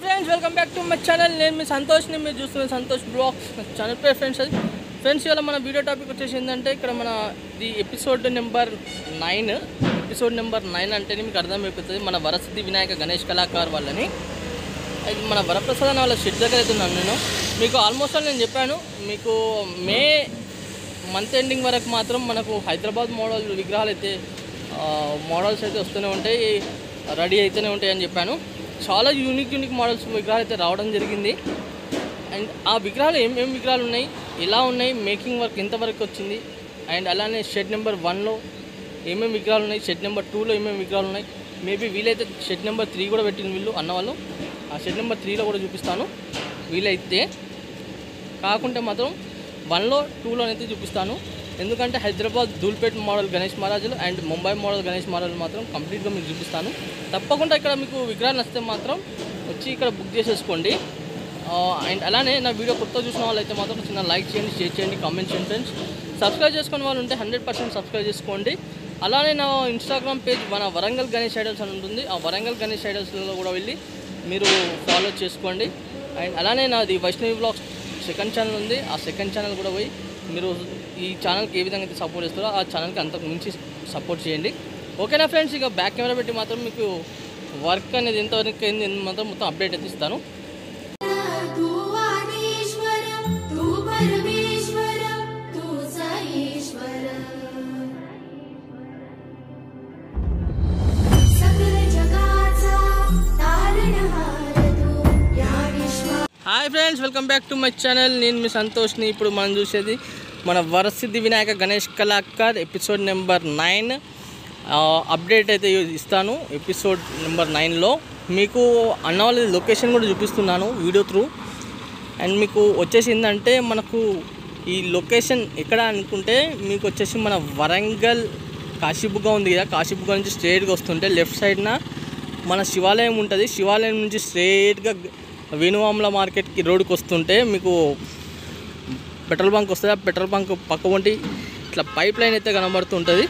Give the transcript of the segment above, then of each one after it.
Friends welcome back to my channel. నేను మీ సంతోష్ని, మీరు చూస్తున్న సంతోష్ బ్లాగ్స్ ఛానల్ పేరు. ఫ్రెండ్స్ ఇవాళ మన వీడియో టాపిక్ వచ్చేసి ఏంటంటే, ఇక్కడ మన ఇది ఎపిసోడ్ నెంబర్ 9. ఎపిసోడ్ నెంబర్ 9 అంటేనే మీకు అర్థమైపోతుంది మన వరసిద్ధి వినాయక గణేష్ కళాకార్ వాళ్ళని. అది మన వరప్రసాద్ వాళ్ళ షెడ్ దగ్గర అవుతున్నాను నేను. మీకు ఆల్మోస్ట్ నేను చెప్పాను, మీకు మే మంత్ ఎండింగ్ వరకు మాత్రం మనకు హైదరాబాద్ మోడల్ విగ్రహాలు అయితే మోడల్స్ అయితే వస్తూనే ఉంటాయి, రెడీ అయితేనే ఉంటాయి అని చెప్పాను. చాలా యూనిక్ మోడల్స్ విగ్రహాలు అయితే రావడం జరిగింది. అండ్ ఆ విగ్రహాలు ఏమేమి విగ్రహాలు ఉన్నాయి, ఎలా ఉన్నాయి, మేకింగ్ వర్క్ ఎంతవరకు వచ్చింది, అండ్ అలానే షెడ్ నెంబర్ 1లో ఏమేమి విగ్రహాలు ఉన్నాయి, షెడ్ నెంబర్ 2లో ఏమేమి విగ్రహాలు ఉన్నాయి, మేబీ వీలైతే షెడ్ నెంబర్ 3 కూడా పెట్టిన వీళ్ళు అన్నవాళ్ళు. ఆ షెడ్ నెంబర్ 3లో కూడా చూపిస్తాను వీలైతే, కాకుంటే మాత్రం 1లో 2లో అయితే చూపిస్తాను. ఎందుకంటే హైదరాబాద్ ధూల్పేట్ మోడల్ గణేష్ మహారాజులు అండ్ ముంబై మోడల్ గణేష్ మహారాజులు మాత్రం కంప్లీట్గా మీకు చూపిస్తాను. తప్పకుండా ఇక్కడ మీకు విగ్రహాలు నచ్చితే మాత్రం వచ్చి ఇక్కడ బుక్ చేసేసుకోండి. అండ్ అలానే నా వీడియో కొత్త చూసిన వాళ్ళు అయితే మాత్రం చిన్న లైక్ చేయండి, షేర్ చేయండి, కామెంట్ చేయండి ఫ్రెండ్స్. సబ్స్క్రైబ్ చేసుకునే వాళ్ళు ఉంటే 100% సబ్స్క్రైబ్ చేసుకోండి. అలానే నా ఇన్స్టాగ్రామ్ పేజ్ మన వరంగల్ గణేష్ ఐడల్స్ అని ఉంటుంది. ఆ వరంగల్ గణేష్ ఐడల్స్లో కూడా వెళ్ళి మీరు ఫాలో చేసుకోండి. అండ్ అలానే నాది వైష్ణవి బ్లాగ్స్ సెకండ్ ఛానల్ ఉంది. ఆ సెకండ్ ఛానల్ కూడా పోయి మీరు ఈ ఛానల్కి ఏ విధంగా అయితే సపోర్ట్ చేస్తారో ఆ ఛానల్కి అంతకు మించి సపోర్ట్ చేయండి. ఓకేనా ఫ్రెండ్స్? ఇక బ్యాక్ కెమెరా పెట్టి మాత్రం మీకు వర్క్ అనేది ఎంతవరకు అయింది మాత్రం మొత్తం అప్డేట్ అయితే ఇస్తాను. Hi friends, welcome back to my channel. నేను మీ సంతోష్ని. ఇప్పుడు మనం చూసేది మన Varasiddhi Vinayaka Ganesh Kalakar episode number 9 update అయితే ఇస్తాను. ఎపిసోడ్ నెంబర్ 9లో మీకు అన్న వాళ్ళ లొకేషన్ కూడా చూపిస్తున్నాను వీడియో త్రూ. అండ్ మీకు వచ్చేసి ఏంటంటే, మనకు ఈ లొకేషన్ ఎక్కడ అనుకుంటే మీకు వచ్చేసి మన వరంగల్ కాశీబుగ్గ ఉంది కదా, కాశీబుగ్గ నుంచి స్ట్రైట్గా వస్తుంటే లెఫ్ట్ సైడ్న మన శివాలయం ఉంటుంది. శివాలయం నుంచి స్ట్రైట్గా వేణువాముల మార్కెట్కి రోడ్డుకి వస్తుంటే మీకు పెట్రోల్ బంక్ వస్తుంది. ఆ పెట్రోల్ బంక్ పక్క వంటి ఇట్లా పైప్ లైన్ అయితే కనబడుతుంటుంది.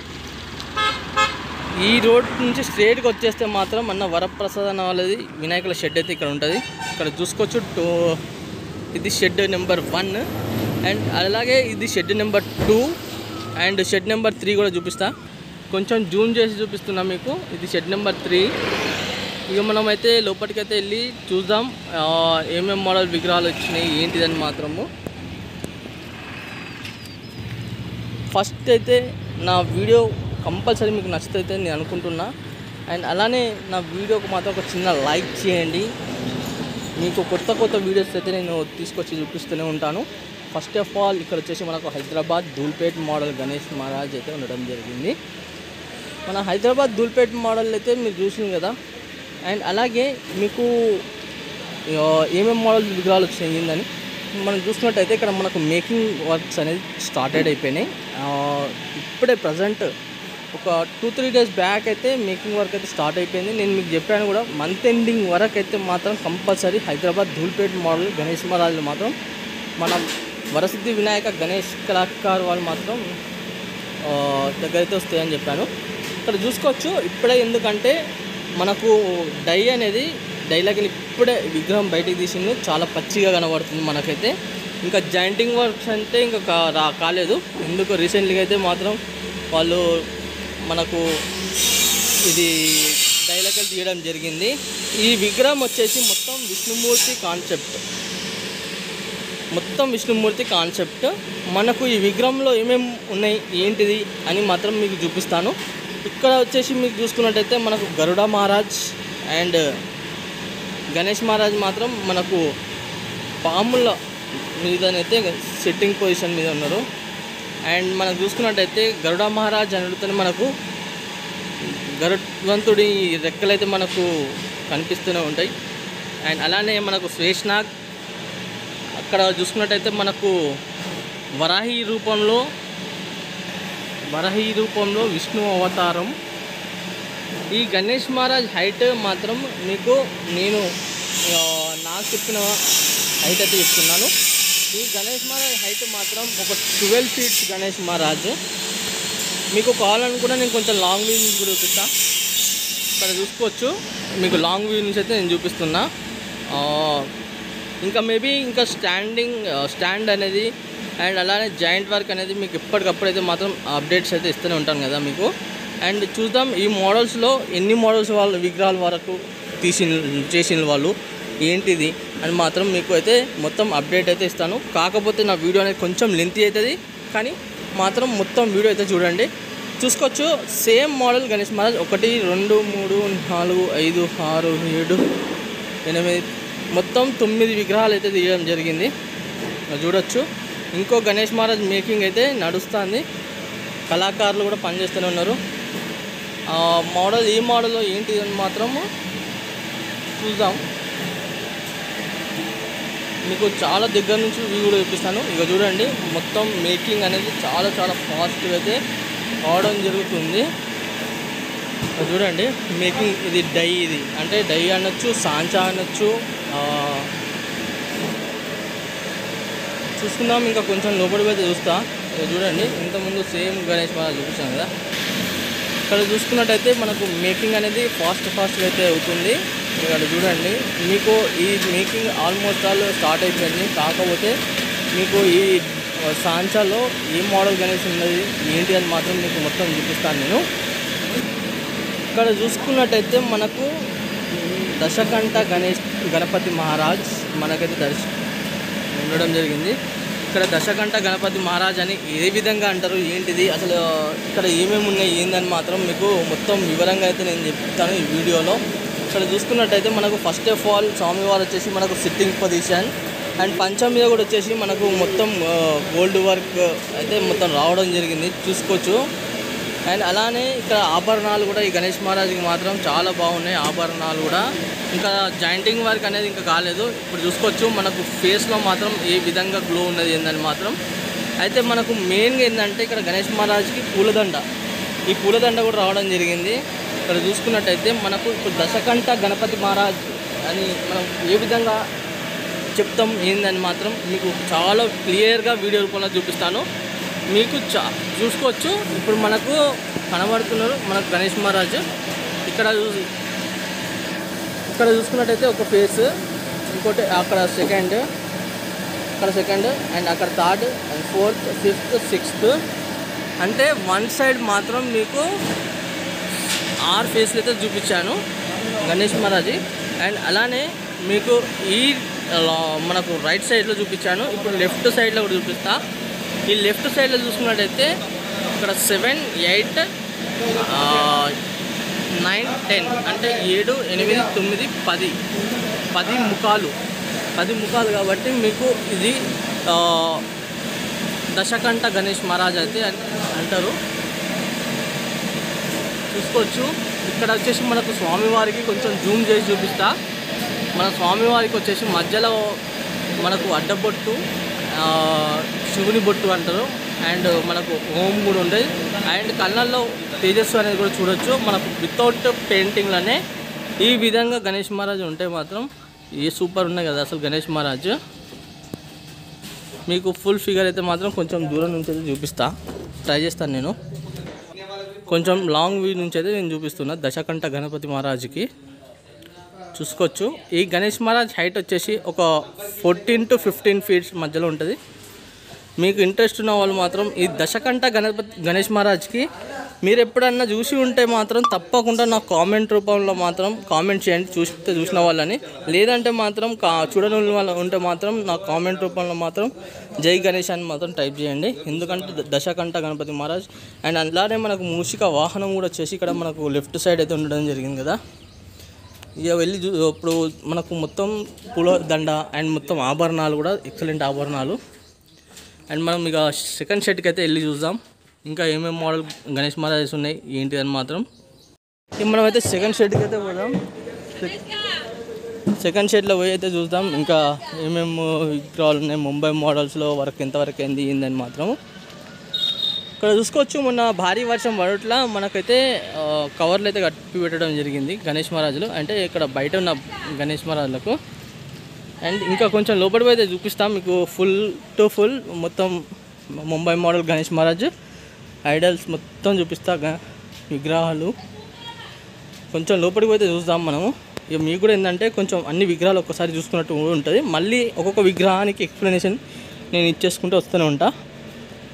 ఈ రోడ్ నుంచి స్ట్రైట్గా వచ్చేస్తే మాత్రం మన వరప్రసాద్ అన్న వాళ్ళది వినాయకుల షెడ్ అయితే ఇక్కడ ఉంటుంది. ఇక్కడ చూసుకోవచ్చు. ఇది షెడ్ నెంబర్ 1 అండ్ అలాగే ఇది shed number 2 and shed number 3 కూడా చూపిస్తా. కొంచెం జూమ్ చేసి చూపిస్తున్నా మీకు. ఇది షెడ్ నెంబర్ 3. ఇక మనం అయితే లోపలికైతే వెళ్ళి చూద్దాం ఏమేమి మోడల్ విగ్రహాలు వచ్చినాయి ఏంటిదని మాత్రము. ఫస్ట్ అయితే నా వీడియో కంపల్సరీ మీకు నచ్చితే నేను అనుకుంటున్నా. అండ్ అలానే నా వీడియోకి మాత్రం ఒక చిన్న లైక్ చేయండి. మీకు కొత్త వీడియోస్ అయితే నేను తీసుకొచ్చి చూపిస్తూనే ఉంటాను. ఫస్ట్ ఆఫ్ ఆల్ ఇక్కడ వచ్చేసి మనకు హైదరాబాద్ ధూల్పేట్ మోడల్ గణేష్ మహారాజ్ అయితే ఉండడం జరిగింది. మన హైదరాబాద్ ధూల్పేట్ మోడల్ అయితే మీరు చూసింది కదా. అండ్ అలాగే మీకు ఏమేమి మోడల్ విగ్రహాలు వచ్చినాయిందని మనం చూసుకున్నట్టయితే ఇక్కడ మనకు మేకింగ్ వర్క్స్ అనేది స్టార్టెడ్ అయిపోయినాయి. ఇప్పుడే ప్రజెంట్ ఒక 2-3 డేస్ బ్యాక్ అయితే మేకింగ్ వర్క్ అయితే స్టార్ట్ అయిపోయింది. నేను మీకు చెప్పాను కూడా, మంత్ ఎండింగ్ వరకు అయితే మాత్రం కంపల్సరీ హైదరాబాద్ ధూల్పేట్ మోడల్ గణేష్ మహారాజులు మాత్రం మన వరసిద్ధి వినాయక గణేష్ కళాకార్ వాళ్ళు మాత్రం దగ్గరైతే వస్తాయని చెప్పాను. ఇక్కడ చూసుకోవచ్చు. ఇప్పుడే ఎందుకంటే మనకు డైలాగ్ ఇప్పుడే విగ్రహం బయటికి తీసింది, చాలా పచ్చిగా కనబడుతుంది మనకైతే. ఇంకా జాయింటింగ్ వర్క్స్ అంటే ఇంకా కాలేదు. ఎందుకు రీసెంట్లీగా అయితే మాత్రం వాళ్ళు మనకు ఇది డైలాగులు తీయడం జరిగింది. ఈ విగ్రహం వచ్చేసి మొత్తం విష్ణుమూర్తి కాన్సెప్ట్. మనకు ఈ విగ్రహంలో ఏమేమి ఉన్నాయి ఏంటిది అని మాత్రం మీకు చూపిస్తాను. ఇక్కడ వచ్చేసి మీకు చూసుకున్నట్టయితే మనకు గరుడ మహారాజ్ అండ్ గణేష్ మహారాజ్ మాత్రం మనకు పాముల మీదనైతే సెట్టింగ్ పొజిషన్ మీద ఉన్నారు. అండ్ మనం చూసుకున్నట్టయితే గరుడ మహారాజ్ అనుడితోనే మనకు గరుత్మంతుడి రెక్కలైతే మనకు కనిపిస్తూనే ఉంటాయి. అండ్ అలానే మనకు శేషనాగ్. అక్కడ చూసుకున్నట్టయితే మనకు వరాహి రూపంలో విష్ణు అవతారం. ఈ గణేష్ మహారాజ్ హైట్ మాత్రం మీకు నేను నాకు చెప్పిన హైట్ అయితే చెప్తున్నాను. ఈ గణేష్ మహారాజ్ హైట్ మాత్రం ఒక 12 ఫీట్స్ గణేష్ మహారాజ్. మీకు కావాలనుకున్నా నేను కొంచెం లాంగ్ వ్యూ నుంచి కూడా చూపిస్తా. ఇక్కడ చూసుకోవచ్చు. మీకు లాంగ్ వ్యూ నుంచి అయితే నేను చూపిస్తున్నా. ఇంకా మేబీ ఇంకా స్టాండ్ అనేది అండ్ అలానే జాయింట్ వర్క్ అనేది మీకు ఎప్పటికప్పుడు అయితే మాత్రం అప్డేట్స్ అయితే ఇస్తూనే ఉంటాను కదా మీకు. అండ్ చూద్దాం ఈ మోడల్స్లో ఎన్ని మోడల్స్ వాళ్ళు విగ్రహాల వరకు చేసిన వాళ్ళు ఏంటిది అని మాత్రం మీకు అయితే మొత్తం అప్డేట్ అయితే ఇస్తాను. కాకపోతే నా వీడియో అనేది కొంచెం లెంతీ అవుతుంది, కానీ మాత్రం మొత్తం వీడియో అయితే చూడండి. చూసుకోవచ్చు సేమ్ మోడల్ గణేష్ మహారాజ్ 1 2 3 4 5 6 7 8 మొత్తం 9 విగ్రహాలు అయితే తీయడం జరిగింది. చూడొచ్చు ఇంకో గణేష్ మహారాజ్ మేకింగ్ అయితే నడుస్తుంది, కళాకారులు కూడా పనిచేస్తూనే ఉన్నారు. మోడల్ ఈ మోడల్లో ఏంటి అని మాత్రం చూద్దాం. మీకు చాలా దగ్గర నుంచి వ్యూ కూడా చూపిస్తాను. ఇక చూడండి మొత్తం మేకింగ్ అనేది చాలా ఫాస్ట్గా అయితే అవడం జరుగుతుంది. చూడండి మేకింగ్ ఇది డై, ఇది అంటే డై అనొచ్చు, సాంచా అనొచ్చు. చూసుకుందాం ఇంకా కొంచెం లోపలికి అయితే చూస్తా. చూడండి ఇంతకుముందు సేమ్ గణేష్ మహారాజ్ చూపించాను కదా, ఇక్కడ చూసుకున్నట్టయితే మనకు మేకింగ్ అనేది ఫాస్ట్గా అయితే అవుతుంది. ఇక్కడ చూడండి మీకు ఈ మేకింగ్ ఆల్మోస్ట్ ఆల్ స్టార్ట్ అయిపోయింది. కాకపోతే మీకు ఈ సాంచాలో ఏ మోడల్ గణేష్ ఉన్నది ఏంటి అని మాత్రం మీకు మొత్తం చూపిస్తాను నేను. ఇక్కడ చూసుకున్నట్టయితే మనకు దశకంఠ గణపతి మహారాజ్ మనకైతే ఉండడం జరిగింది. ఇక్కడ దశకంఠ గణపతి మహారాజ్ అని ఏ విధంగా అంటారు, ఏంటిది అసలు ఇక్కడ ఏమేమి ఉన్నాయి ఏందని మాత్రం మీకు మొత్తం వివరంగా అయితే నేను చెప్తాను ఈ వీడియోలో. ఇక్కడ చూసుకున్నట్టయితే మనకు ఫస్ట్ ఆఫ్ ఆల్ స్వామివారు వచ్చేసి మనకు సిట్టింగ్ పొజిషన్, అండ్ పంచం మీద కూడా వచ్చేసి మనకు మొత్తం గోల్డ్ వర్క్ అయితే మొత్తం రావడం జరిగింది చూసుకోవచ్చు. అండ్ అలానే ఇక్కడ ఆభరణాలు కూడా ఈ గణేష్ మహారాజ్కి మాత్రం చాలా బాగున్నాయి ఆభరణాలు కూడా. ఇంకా జాయింటింగ్ వర్క్ అనేది ఇంకా కాలేదు. ఇప్పుడు చూసుకోవచ్చు మనకు ఫేస్లో మాత్రం ఏ విధంగా గ్లో ఉన్నది ఏందని మాత్రం. అయితే మనకు మెయిన్గా ఏంటంటే ఇక్కడ గణేష్ మహారాజ్కి పూలదండ, ఈ పూలదండ కూడా రావడం జరిగింది. ఇక్కడ చూసుకున్నట్టయితే మనకు ఇప్పుడు దశకంఠ గణపతి మహారాజ్ అని మనం ఏ విధంగా చెప్తాం ఏందని మాత్రం మీకు చాలా క్లియర్గా వీడియో రూపంలో చూపిస్తాను. మీకు చూసుకోవచ్చు ఇప్పుడు మనకు కనబడుతున్నారు మనకు గణేష్ మహారాజ్. ఇక్కడ చూసుకున్నట్టయితే ఒక ఫేస్, ఇంకోటి అక్కడ సెకండ్ అండ్ అక్కడ third and fourth fifth sixth, అంటే వన్ సైడ్ మాత్రం మీకు 6 ఫేస్లు అయితే చూపించాను గణేష్ మహారాజ్. అండ్ అలానే మీకు ఈ మనకు రైట్ సైడ్లో చూపించాను, ఇప్పుడు లెఫ్ట్ సైడ్లో కూడా చూపిస్తా. ఈ లెఫ్ట్ సైడ్లో చూసుకున్నట్టయితే ఇక్కడ 7 8 9 10 అంటే 7 8 9 10 ముఖాలు కాబట్టి మీకు ఇది దశకంఠ గణేష్ మహారాజ్ అయితే అంటారు. చూసుకోవచ్చు ఇక్కడ వచ్చేసి మనకు స్వామివారికి కొంచెం జూమ్ చేసి చూపిస్తా. మన స్వామివారికి వచ్చేసి మధ్యలో మనకు అడ్డబొట్టు, శివుని బొట్టు అంటారు, అండ్ మనకు ఓం కూడా ఉండేది, అండ్ కళ్ళల్లో తేజస్సు అనేది కూడా చూడొచ్చు. మనకు వితౌట్ పెయింటింగ్లోనే ఈ విధంగా గణేష్ మహారాజ్ ఉంటే మాత్రం ఏ సూపర్ ఉన్నాయి కదా అసలు గణేష్ మహారాజ్. మీకు ఫుల్ ఫిగర్ అయితే మాత్రం కొంచెం దూరం నుంచి అయితే చూపిస్తా, ట్రై చేస్తాను నేను. కొంచెం లాంగ్ వ్యూ నుంచి అయితే నేను చూపిస్తున్నా దశకంఠ గణపతి మహారాజ్కి. చూసుకోవచ్చు ఈ గణేష్ మహారాజ్ హైట్ వచ్చేసి ఒక 14 to 15 ఫీట్స్ మధ్యలో ఉంటుంది. మీకు ఇంట్రెస్ట్ ఉన్న వాళ్ళు మాత్రం ఈ దశకంఠ గణేష్ మహారాజ్కి మీరు ఎప్పుడన్నా చూసి ఉంటే మాత్రం తప్పకుండా నాకు కామెంట్ రూపంలో మాత్రం కామెంట్ చేయండి, చూసిన వాళ్ళని. లేదంటే మాత్రం చూడని వాళ్ళు ఉంటే మాత్రం నాకు కామెంట్ రూపంలో మాత్రం జై గణేష్ అని మాత్రం టైప్ చేయండి. ఎందుకంటే దశకంఠ గణపతి మహారాజ్. అండ్ అలానే మనకు మూషిక వాహనం కూడా వచ్చేసి ఇక్కడ మనకు లెఫ్ట్ సైడ్ అయితే ఉండడం జరిగింది కదా. ఇక వెళ్ళి ఇప్పుడు మనకు మొత్తం పూలదండ అండ్ మొత్తం ఆభరణాలు కూడా ఎక్సలెంట్ ఆభరణాలు. అండ్ మనం ఇక సెకండ్ షెడ్కి అయితే వెళ్ళి చూద్దాం ఇంకా ఏమేమి మోడల్ గణేష్ మహారాజ్ ఉన్నాయి ఏంటి అని మాత్రం. మనం అయితే సెకండ్ షెడ్కి అయితే పోదాం. సెకండ్ షెడ్లో పోయి అయితే చూద్దాం ఇంకా ఏమేమి విగ్రహాలు ఉన్నాయి, ముంబై మోడల్స్లో వర్క్ ఎంతవరకు ఏందని మాత్రం. ఇక్కడ చూసుకోవచ్చు మొన్న భారీ వర్షం పడట్లా మనకైతే కవర్లు అయితే కప్పి పెట్టడం జరిగింది గణేష్ మహారాజులు, అంటే ఇక్కడ బయట ఉన్న గణేష్ మహారాజులకు. అండ్ ఇంకా కొంచెం లోపలికి అయితే చూపిస్తాం మీకు ఫుల్ టు ఫుల్ మొత్తం ముంబై మోడల్ గణేష్ మహారాజ్ ఐడల్స్ మొత్తం చూపిస్తా విగ్రహాలు. కొంచెం లోపలికి అయితే చూద్దాం మనము ఇక మీకు కూడా ఏంటంటే కొంచెం అన్ని విగ్రహాలు ఒక్కసారి చూసుకున్నట్టు ఉంటుంది. మళ్ళీ ఒక్కొక్క విగ్రహానికి ఎక్స్ప్లెనేషన్ నేను ఇచ్చేసుకుంటూ వస్తూనే ఉంటా,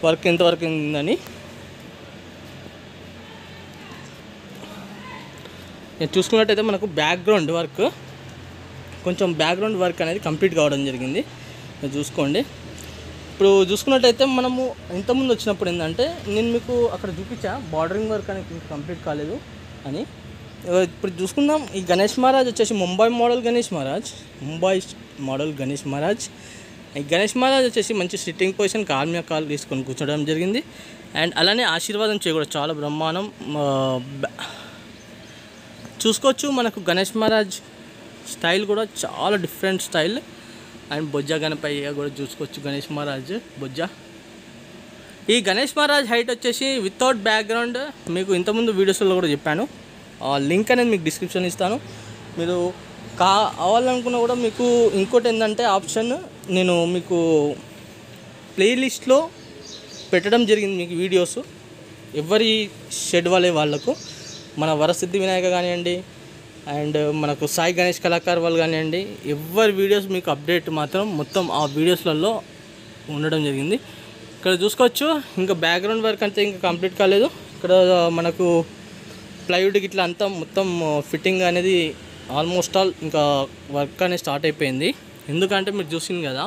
వర్క్ ఎంతవరకు ఉందని. నేను చూసుకున్నట్టయితే మనకు బ్యాక్గ్రౌండ్ వర్క్ అనేది కంప్లీట్ కావడం జరిగింది. మీరు చూసుకోండి. ఇప్పుడు చూసుకున్నట్టయితే మనము ఇంతకుముందు వచ్చినప్పుడు ఏంటంటే నేను మీకు అక్కడ చూపించా బార్డరింగ్ వర్క్ అనేది కంప్లీట్ కాలేదు అని. ఇప్పుడు చూసుకుందాం. ఈ గణేష్ మహారాజ్ వచ్చేసి ముంబై మోడల్ గణేష్ మహారాజ్. ఈ గణేష్ మహారాజ్ వచ్చేసి మంచి సిట్టింగ్ పొజిషన్, కాల్ మీద కాల్ తీసుకొని కూర్చోవడం జరిగింది. అండ్ అలానే ఆశీర్వాదం చేయకూడదు, చాలా బ్రహ్మాండం. చూసుకోవచ్చు మనకు గణేష్ మహారాజ్ స్టైల్ కూడా చాలా డిఫరెంట్ స్టైల్. అండ్ బొజ్జ గణపయ్య కూడా చూసుకోవచ్చు, గణేష్ మహారాజ్ బొజ్జ. ఈ గణేష్ మహారాజ్ హైట్ వచ్చేసి వితౌట్ బ్యాక్గ్రౌండ్ మీకు ఇంతకుముందు వీడియోస్లో కూడా చెప్పాను, లింక్ అనేది మీకు డిస్క్రిప్షన్ ఇస్తాను. మీరు కావాలనుకున్నా కూడా మీకు ఇంకోటి ఏంటంటే ఆప్షన్ నేను మీకు ప్లేలిస్ట్లో పెట్టడం జరిగింది. మీకు వీడియోస్ ఎవరి షెడ్ వాళ్ళకు మన వరసిద్ధి వినాయక కానివ్వండి, అండ్ మనకు సాయి గణేష్ కళాకార్ వాళ్ళు కానివ్వండి, ఎవరి వీడియోస్ మీకు అప్డేట్ మాత్రం మొత్తం ఆ వీడియోస్లలో ఉండడం జరిగింది. ఇక్కడ చూసుకోవచ్చు. ఇంకా బ్యాక్గ్రౌండ్ వర్క్ అంతా ఇంకా కంప్లీట్ కాలేదు. ఇక్కడ మనకు ప్లైవుడ్కి ఇట్లా అంతా మొత్తం ఫిట్టింగ్ అనేది ఆల్మోస్ట్ ఆల్ ఇంకా వర్క్ అనేది స్టార్ట్ అయిపోయింది. ఎందుకంటే మీరు చూసింది కదా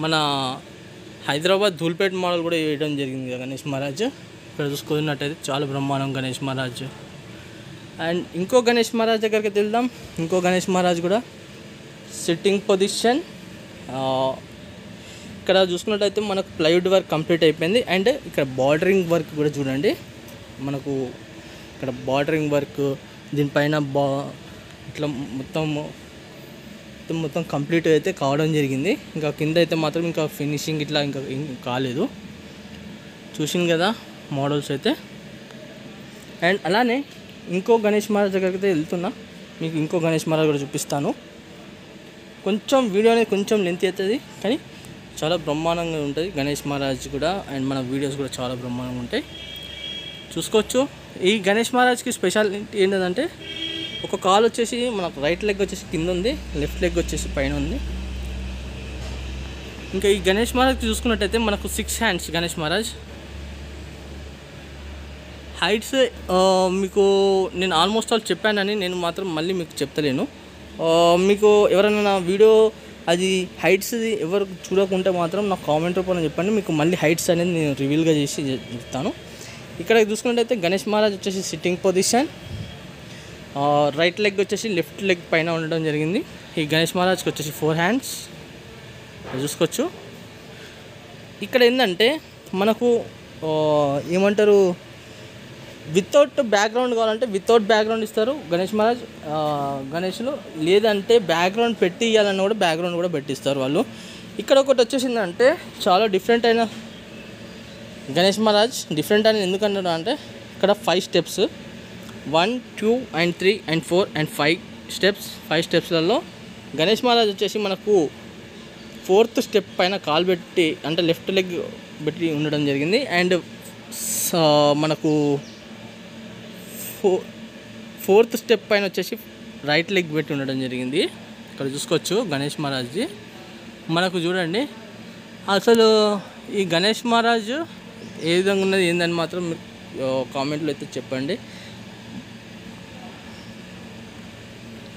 మన హైదరాబాద్ ధూల్పేట మోడల్ కూడా వేయడం జరిగింది కదా గణేష్ మహారాజ్. ఇక్కడ చూసుకున్నట్టయితే చాలా బ్రహ్మాండం గణేష్ మహారాజ్. అండ్ ఇంకో గణేష్ మహారాజ్ దగ్గరికి వెళ్దాం. ఇంకో గణేష్ మహారాజ్ కూడా సిట్టింగ్ పొజిషన్. ఇక్కడ చూసుకున్నట్టయితే మనకు ప్లైవుడ్ వర్క్ కంప్లీట్ అయిపోయింది. అండ్ ఇక్కడ బార్డరింగ్ వర్క్ కూడా చూడండి, మనకు ఇక్కడ బార్డరింగ్ వర్క్ దీనిపైన ఇట్లా మొత్తం కంప్లీట్ అయితే కావడం జరిగింది. ఇంకా కింద అయితే మాత్రం ఇంకా ఫినిషింగ్ ఇట్లా ఇంకా కాలేదు. చూసింది కదా మోడల్స్ అయితే. అండ్ అలానే ఇంకో గణేష్ మహారాజ్ దగ్గరికి అయితే వెళ్తున్నా, మీకు ఇంకో గణేష్ మహారాజ్ కూడా చూపిస్తాను. కొంచెం వీడియో అనేది కొంచెం లెంత్ అవుతుంది, కానీ చాలా బ్రహ్మాండంగా ఉంటుంది గణేష్ మహారాజ్ కూడా. అండ్ మన వీడియోస్ కూడా చాలా బ్రహ్మాండంగా ఉంటాయి, చూసుకోవచ్చు. ఈ గణేష్ మహారాజ్కి స్పెషాలిటీ ఏంటంటే ఒక కాల్ వచ్చేసి మనకు రైట్ లెగ్ వచ్చేసి కింద ఉంది, లెఫ్ట్ లెగ్ వచ్చేసి పైన ఉంది. ఇంకా ఈ గణేష్ మహారాజ్ చూసుకున్నట్టయితే మనకు 6 హ్యాండ్స్ గణేష్ మహారాజ్. హైట్స్ మీకు నేను ఆల్మోస్ట్ ఆల్ చెప్పానని నేను మాత్రం మళ్ళీ మీకు చెప్తలేను. మీకు ఎవరైనా నా వీడియో అది హైట్స్ ఎవరు చూడకుంటే మాత్రం నాకు కామెంట్ రూపంలో చెప్పండి, మీకు మళ్ళీ హైట్స్ అనేది నేను రివీల్గా చేసి చెప్తాను. ఇక్కడ చూసుకున్నట్టయితే గణేష్ మహారాజ్ వచ్చేసి సిట్టింగ్ పొజిషన్, రైట్ లెగ్ వచ్చేసి లెఫ్ట్ లెగ్ పైన ఉండడం జరిగింది. ఈ గణేష్ మహారాజ్కి వచ్చేసి 4 హ్యాండ్స్ చూసుకోవచ్చు. ఇక్కడ ఏంటంటే మనకు ఏమంటారు, వితౌట్ బ్యాక్గ్రౌండ్ కావాలంటే వితౌట్ బ్యాక్గ్రౌండ్ ఇస్తారు గణేష్ మహారాజ్ గణేష్లు, లేదంటే బ్యాక్గ్రౌండ్ పెట్టి ఇవ్వాలన్నా కూడా బ్యాక్గ్రౌండ్ కూడా పెట్టిస్తారు వాళ్ళు. ఇక్కడ ఒకటి వచ్చేసిందంటే చాలా డిఫరెంట్ అయిన గణేష్ మహారాజ్. డిఫరెంట్ అని ఎందుకంటున్నా అంటే ఇక్కడ 5 steps 1, 2 and 3 and 4 and 5 steps. 5 స్టెప్స్లలో గణేష్ మహారాజ్ వచ్చేసి మనకు 4th స్టెప్ పైన కాలు పెట్టి అంటే లెఫ్ట్ లెగ్ పెట్టి ఉండడం జరిగింది. అండ్ మనకు 4th స్టెప్ పైన వచ్చేసి రైట్ లెగ్ పెట్టి ఉండడం జరిగింది. ఇక్కడ చూసుకోవచ్చు గణేష్ మహారాజ్ది. మనకు చూడండి అసలు ఈ గణేష్ మహారాజ్ ఏ విధంగా ఉన్నది ఏందని మాత్రం కామెంట్లో అయితే చెప్పండి.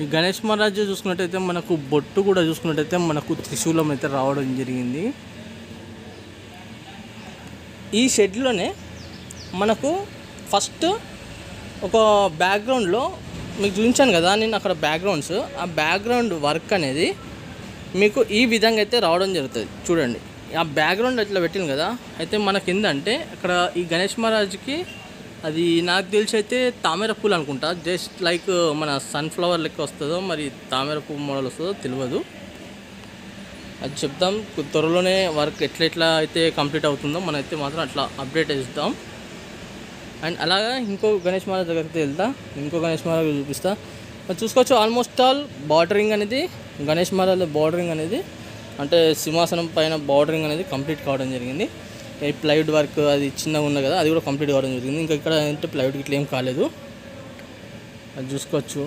ఈ గణేష్ మహారాజ్ చూసుకున్నట్టయితే మనకు బొట్టు కూడా చూసుకున్నట్టయితే మనకు త్రిశూలం అయితే రావడం జరిగింది. ఈ షెడ్లోనే మనకు ఫస్ట్ ఒక బ్యాక్గ్రౌండ్లో మీకు చూపించాను కదా నేను అక్కడ బ్యాక్గ్రౌండ్స్, ఆ బ్యాక్గ్రౌండ్ వర్క్ అనేది మీకు ఈ విధంగా అయితే రావడం జరుగుతుంది. చూడండి ఆ బ్యాక్గ్రౌండ్ అట్లా పెట్టింది కదా, అయితే మనకి ఏంటంటే అక్కడ ఈ గణేష్ మహారాజ్కి అది నాకు తెలిసి అయితే తామర పూలు అనుకుంటా, జస్ట్ లైక్ మన సన్ఫ్లవర్ లెక్క వస్తుందో మరి తామర పువ్వు మోడల్ వస్తుందో తెలియదు, అది చెప్తాం త్వరలోనే. వర్క్ ఎట్లా అయితే కంప్లీట్ అవుతుందో మనమైతే మాత్రం అట్లా అప్డేట్ ఇస్తాం. అండ్ అలాగా ఇంకో గణేష్ మహారాజ్ దగ్గరికి వెళ్తా, ఇంకో గణేష్ మహారాజ్ చూపిస్తా. చూసుకోవచ్చు ఆల్మోస్ట్ ఆల్ బార్డరింగ్ అనేది గణేష్ మహారాజ్ బార్డరింగ్ అనేది అంటే సింహాసనం పైన బార్డరింగ్ అనేది కంప్లీట్ కావడం జరిగింది. ఈ ప్లైవుడ్ వర్క్ అది చిన్నగా ఉంది కదా, అది కూడా కంప్లీట్ కావడం జరిగింది. ఇంకా ఇక్కడ అంటే ప్లైవుడ్ ఇట్లా ఏం కాలేదు, అది చూసుకోవచ్చు.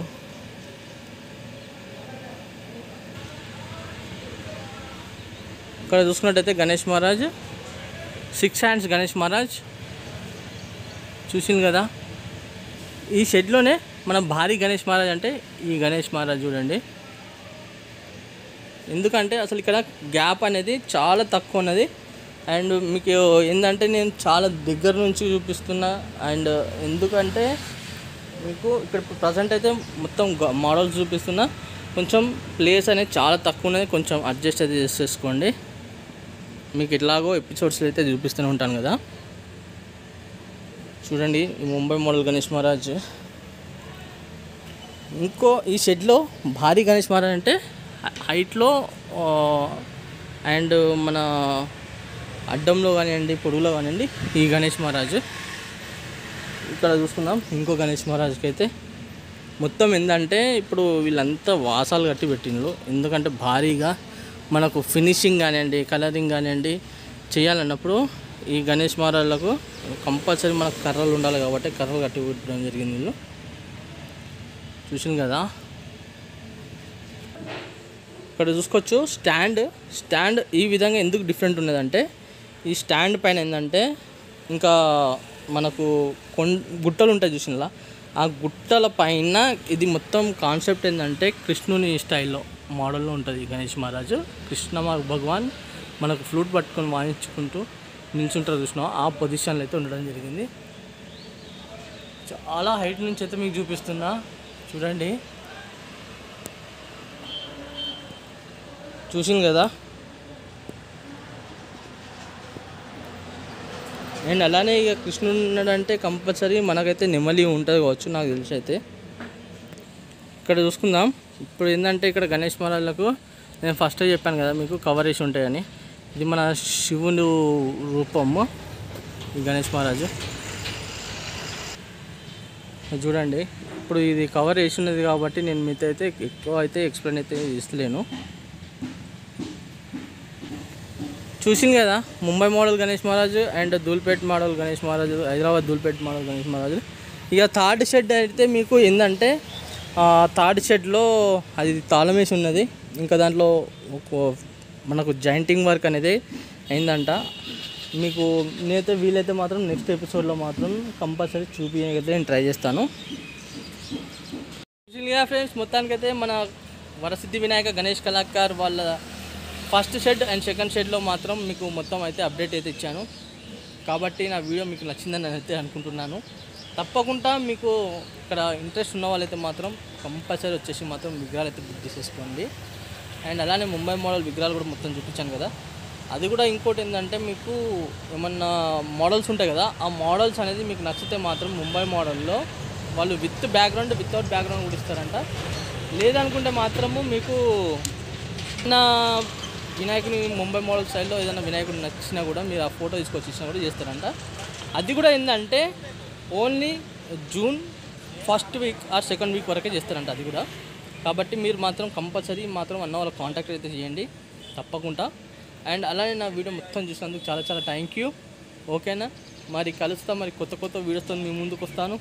ఇక్కడ చూసుకున్నట్టయితే గణేష్ మహారాజ్ 6 హ్యాండ్స్ గణేష్ మహారాజ్ చూసింది కదా. ఈ షెడ్లోనే మన భారీ గణేష్ మహారాజ్ అంటే ఈ గణేష్ మహారాజ్ చూడండి. ఎందుకంటే అసలు ఇక్కడ గ్యాప్ అనేది చాలా తక్కువ ఉన్నది. అండ్ మీకు ఏంటంటే నేను చాలా దగ్గర నుంచి చూపిస్తున్నా. అండ్ ఎందుకంటే మీకు ఇక్కడ ప్రజెంట్ అయితే మొత్తం మోడల్స్ చూపిస్తున్నా. కొంచెం ప్లేస్ అనేది చాలా తక్కువ ఉన్నది, కొంచెం అడ్జస్ట్ అయితే చేసేసుకోండి. మీకు ఎట్లాగో ఎపిసోడ్స్లో అయితే చూపిస్తూనే ఉంటాను కదా. చూడండి ఈ ముంబై మోడల్ గణేష్ మహారాజ్. ఇంకో ఈ షెడ్లో భారీ గణేష్ మహారాజ్ అంటే హైట్లో అండ్ మన అడ్డంలో కానివ్వండి, పొడుగులో కానివ్వండి ఈ గణేష్ మహారాజ్. ఇక్కడ చూసుకుందాం ఇంకో గణేష్ మహారాజ్కి అయితే మొత్తం ఏంటంటే ఇప్పుడు వీళ్ళంతా వాసాలు కట్టి పెట్టిండ్రు. ఎందుకంటే భారీగా మనకు ఫినిషింగ్ కానివ్వండి, కలరింగ్ కానివ్వండి చేయాలన్నప్పుడు ఈ గణేష్ మహారాజ్లకు కంపల్సరీ మనకు కర్రలు ఉండాలి కాబట్టి కర్రలు కట్టి పెట్టడం జరిగింది. వీళ్ళు చూసింది కదా. ఇక్కడ చూసుకోవచ్చు స్టాండ్ ఈ విధంగా ఎందుకు డిఫరెంట్ ఉన్నదంటే ఈ స్టాండ్ పైన ఏంటంటే ఇంకా మనకు గుట్టలు ఉంటాయి చూసినలా, ఆ గుట్టల పైన ఇది మొత్తం కాన్సెప్ట్ ఏంటంటే కృష్ణుని స్టైల్లో మోడల్లో ఉంటుంది గణేష్ మహారాజు. కృష్ణ భగవాన్ మనకు ఫ్లూట్ పట్టుకొని వాయించుకుంటూ నిల్చుంటారు చూసినా, ఆ పొజిషన్లో అయితే ఉండడం జరిగింది. చాలా హైట్ నుంచి అయితే మీకు చూపిస్తున్నా చూడండి. చూసింది కదా. అండ్ అలానే ఇక కృష్ణుడు ఉన్నాడంటే కంపల్సరీ మనకైతే నెమలి ఉంటుంది కావచ్చు నాకు తెలిసి అయితే. ఇక్కడ చూసుకుందాం. ఇప్పుడు ఏంటంటే ఇక్కడ గణేష్ మహారాజ్లకు నేను ఫస్ట్ చెప్పాను కదా మీకు కవర్ వేసి ఉంటాయని. ఇది మన శివుని రూపము ఈ గణేష్ మహారాజు చూడండి. ఇప్పుడు ఇది కవర్ వేసి ఉన్నది కాబట్టి నేను మీతో అయితే ఎక్కువ అయితే ఎక్స్ప్లెయిన్ అయితే ఇస్తలేను. చూసింది కదా Mumbai model Ganesh Maharaj and Dhoolpet model Ganesh Maharaj, Hyderabad Dhoolpet model Ganesh Maharaj. ఇక థర్డ్ షెడ్ అయితే మీకు ఏంటంటే థర్డ్ షెడ్లో అది తాళం వేసి ఉన్నది. ఇంకా దాంట్లో మనకు జాయింటింగ్ వర్క్ అనేది అయిందంట. మీకు నేనైతే వీలైతే మాత్రం నెక్స్ట్ ఎపిసోడ్లో మాత్రం కంపల్సరీ చూపించగలిగితే నేను ట్రై చేస్తాను. చూసిందిగా ఫ్రెండ్స్, మొత్తానికైతే మన వరసిద్ధి వినాయక గణేష్ కళాకార్ వాళ్ళ ఫస్ట్ షెడ్ అండ్ సెకండ్ షెడ్లో మాత్రం మీకు మొత్తం అయితే అప్డేట్ అయితే ఇచ్చాను. కాబట్టి నా వీడియో మీకు నచ్చిందని అయితే అనుకుంటున్నాను. తప్పకుండా మీకు ఇక్కడ ఇంట్రెస్ట్ ఉన్న వాళ్ళైతే మాత్రం కంపల్సరీ వచ్చేసి మాత్రం విగ్రహాలు అయితే బుక్ చేసేసుకోండి. అండ్ అలానే ముంబై మోడల్ విగ్రహాలు కూడా మొత్తం చూపించాను కదా. అది కూడా ఇంకోటి ఏంటంటే మీకు ఏమన్నా మోడల్స్ ఉంటాయి కదా, ఆ మోడల్స్ అనేది మీకు నచ్చితే మాత్రం ముంబై మోడల్లో వాళ్ళు విత్ బ్యాక్గ్రౌండ్ వితౌట్ బ్యాక్గ్రౌండ్ కూడా ఇస్తారంట. లేదనుకుంటే మాత్రము మీకు నా వినాయకుని ముంబై మోడల్ స్టైల్లో ఏదైనా వినాయకుడు నచ్చినా కూడా మీరు ఆ ఫోటో తీసుకొచ్చి ఇచ్చినా కూడా చేస్తారంట. అది కూడా ఏంటంటే only June first week or second week వరకే చేస్తారంట అది కూడా. కాబట్టి మీరు మాత్రం కంపల్సరీ మాత్రం అన్న వాళ్ళ కాంటాక్ట్ అయితే చేయండి తప్పకుండా. అండ్ అలానే నా వీడియో మొత్తం చూసినందుకు చాలా చాలా థ్యాంక్ యూ. ఓకేనా, మరి కలుస్తాం, మరి కొత్త వీడియోస్తో మీ ముందుకు వస్తాను.